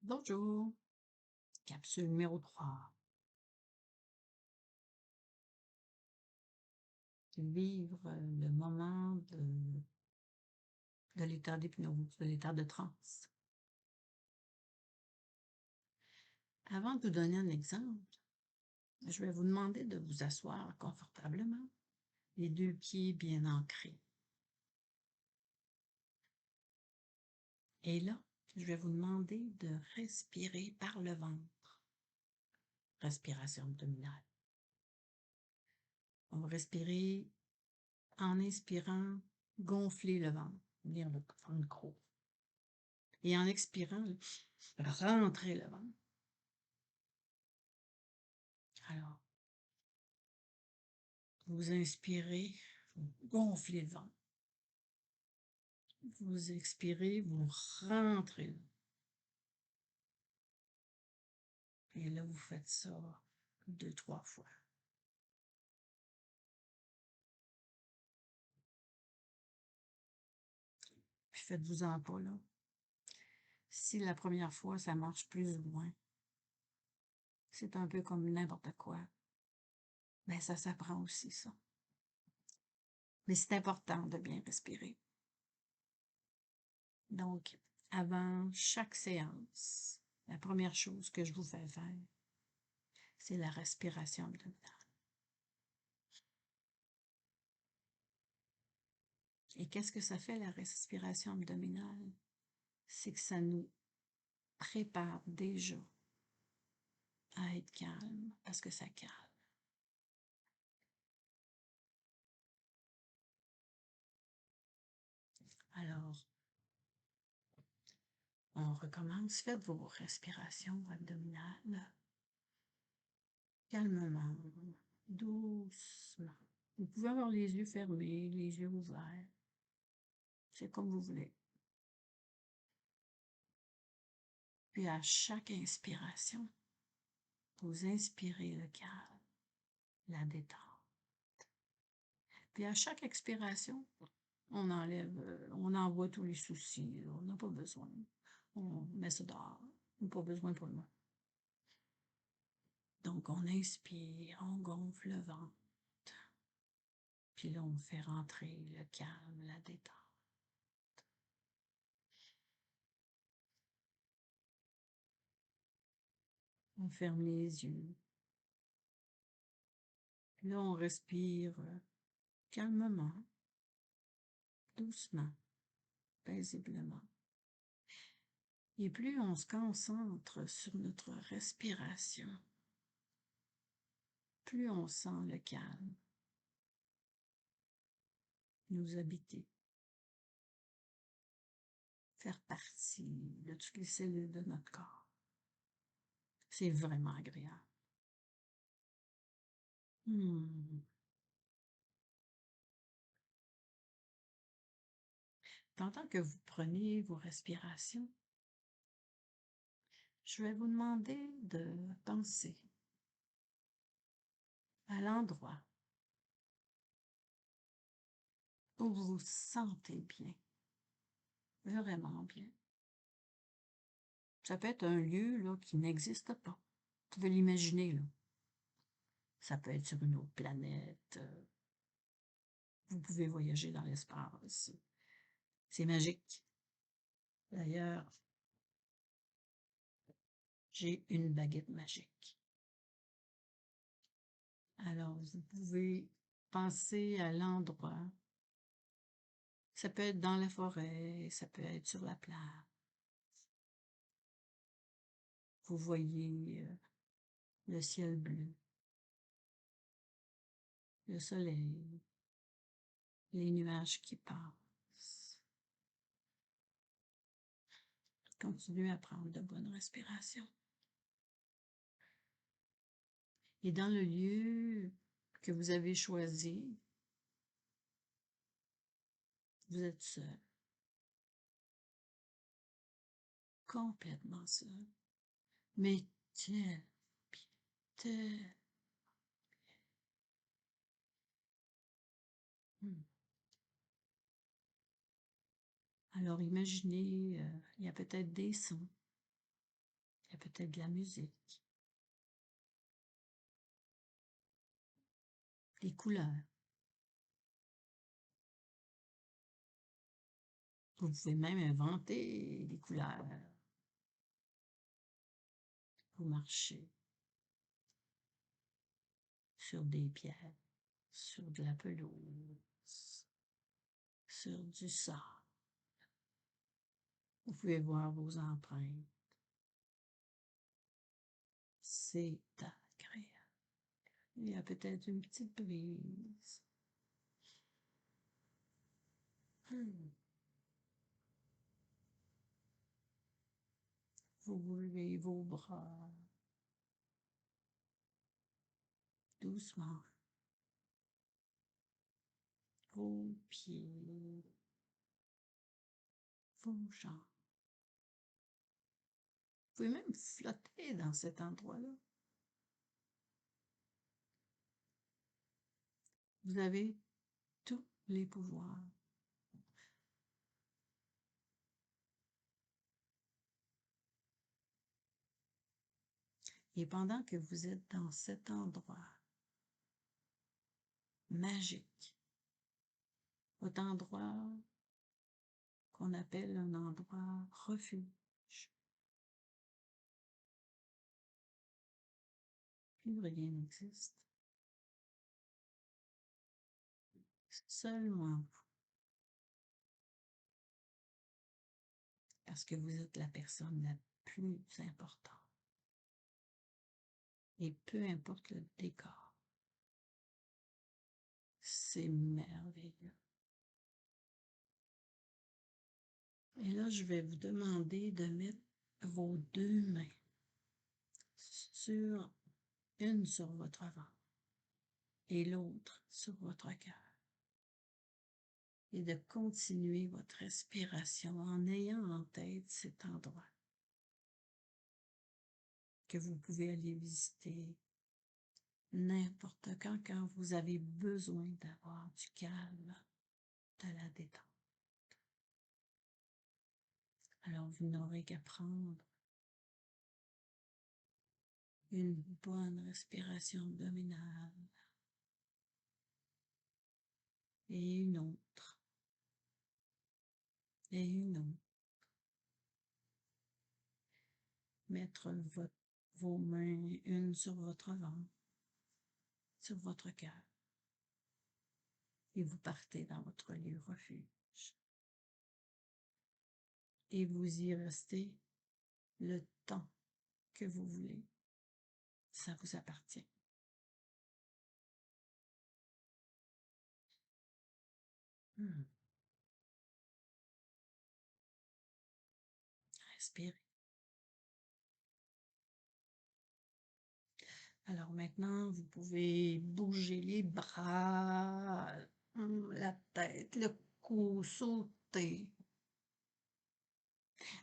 Bonjour, capsule numéro 3. Vivre le moment de l'état d'hypnose, de l'état de transe. Avant de vous donner un exemple, je vais vous demander de vous asseoir confortablement, les deux pieds bien ancrés. Et là, je vais vous demander de respirer par le ventre. Respiration abdominale. On va respirer en inspirant, gonfler le ventre, venir le ventre gros. Et en expirant, rentrer le ventre. Alors, vous inspirez, vous gonflez le ventre. Vous expirez, vous rentrez. Et là, vous faites ça 2, 3 fois. Puis faites-vous-en pas, là. Si la première fois, ça marche plus ou moins, c'est un peu comme n'importe quoi. Mais ça s'apprend aussi, ça. Mais c'est important de bien respirer. Donc, avant chaque séance, la première chose que je vous fais faire, c'est la respiration abdominale. Et qu'est-ce que ça fait, la respiration abdominale? C'est que ça nous prépare déjà à être calme, parce que ça calme. Alors, on recommence. Faites vos respirations abdominales calmement, doucement. Vous pouvez avoir les yeux fermés, les yeux ouverts. C'est comme vous voulez. Puis à chaque inspiration, vous inspirez le calme, la détente. Puis à chaque expiration, on enlève, on envoie tous les soucis. On n'a pas besoin. On met ça dehors. On n'a pas besoin pour le moment. Donc, on inspire, on gonfle le ventre. Puis là, on fait rentrer le calme, la détente. On ferme les yeux. Puis là, on respire calmement, doucement, paisiblement. Et plus on se concentre sur notre respiration, plus on sent le calme nous habiter, faire partie de toutes les cellules de notre corps. C'est vraiment agréable. Hmm. Pendant que vous prenez vos respirations, je vais vous demander de penser à l'endroit où vous vous sentez bien, vraiment bien. Ça peut être un lieu là, qui n'existe pas. Vous pouvez l'imaginer, là. Ça peut être sur une autre planète. Vous pouvez voyager dans l'espace. C'est magique. D'ailleurs, j'ai une baguette magique. Alors, vous pouvez penser à l'endroit. Ça peut être dans la forêt, ça peut être sur la plage. Vous voyez le ciel bleu, le soleil, les nuages qui passent. Continuez à prendre de bonnes respirations. Et dans le lieu que vous avez choisi, vous êtes seul, complètement seul, mais tellement bien, tellement. Alors imaginez, il y a peut-être des sons, Il y a peut-être de la musique, des couleurs. Vous pouvez même inventer des couleurs. Vous marchez sur des pierres, sur de la pelouse, sur du sable. Vous pouvez voir vos empreintes. C'est agréable. Il y a peut-être une petite brise. Vous levez vos bras doucement, vos pieds, vos jambes. Vous pouvez même flotter dans cet endroit-là. Vous avez tous les pouvoirs. Et pendant que vous êtes dans cet endroit magique, cet endroit qu'on appelle un endroit refuge, plus rien n'existe. Seulement vous. Parce que vous êtes la personne la plus importante. Et peu importe le décor, c'est merveilleux. Et là, je vais vous demander de mettre vos deux mains sur une sur votre ventre et l'autre sur votre cœur. Et de continuer votre respiration en ayant en tête cet endroit que vous pouvez aller visiter n'importe quand vous avez besoin d'avoir du calme, de la détente. Alors, vous n'aurez qu'à prendre une bonne respiration abdominale et une autre et une autre. Mettre vos mains une sur votre ventre, sur votre cœur, et vous partez dans votre lieu refuge. Et vous y restez le temps que vous voulez. Ça vous appartient. Respirez. Alors maintenant, vous pouvez bouger les bras, la tête, le cou, sauter.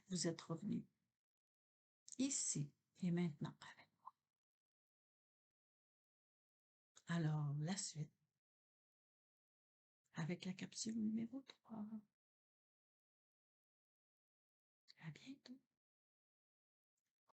Vous êtes revenu ici et maintenant avec moi. Alors, la suite avec la capsule numéro 3. À bientôt.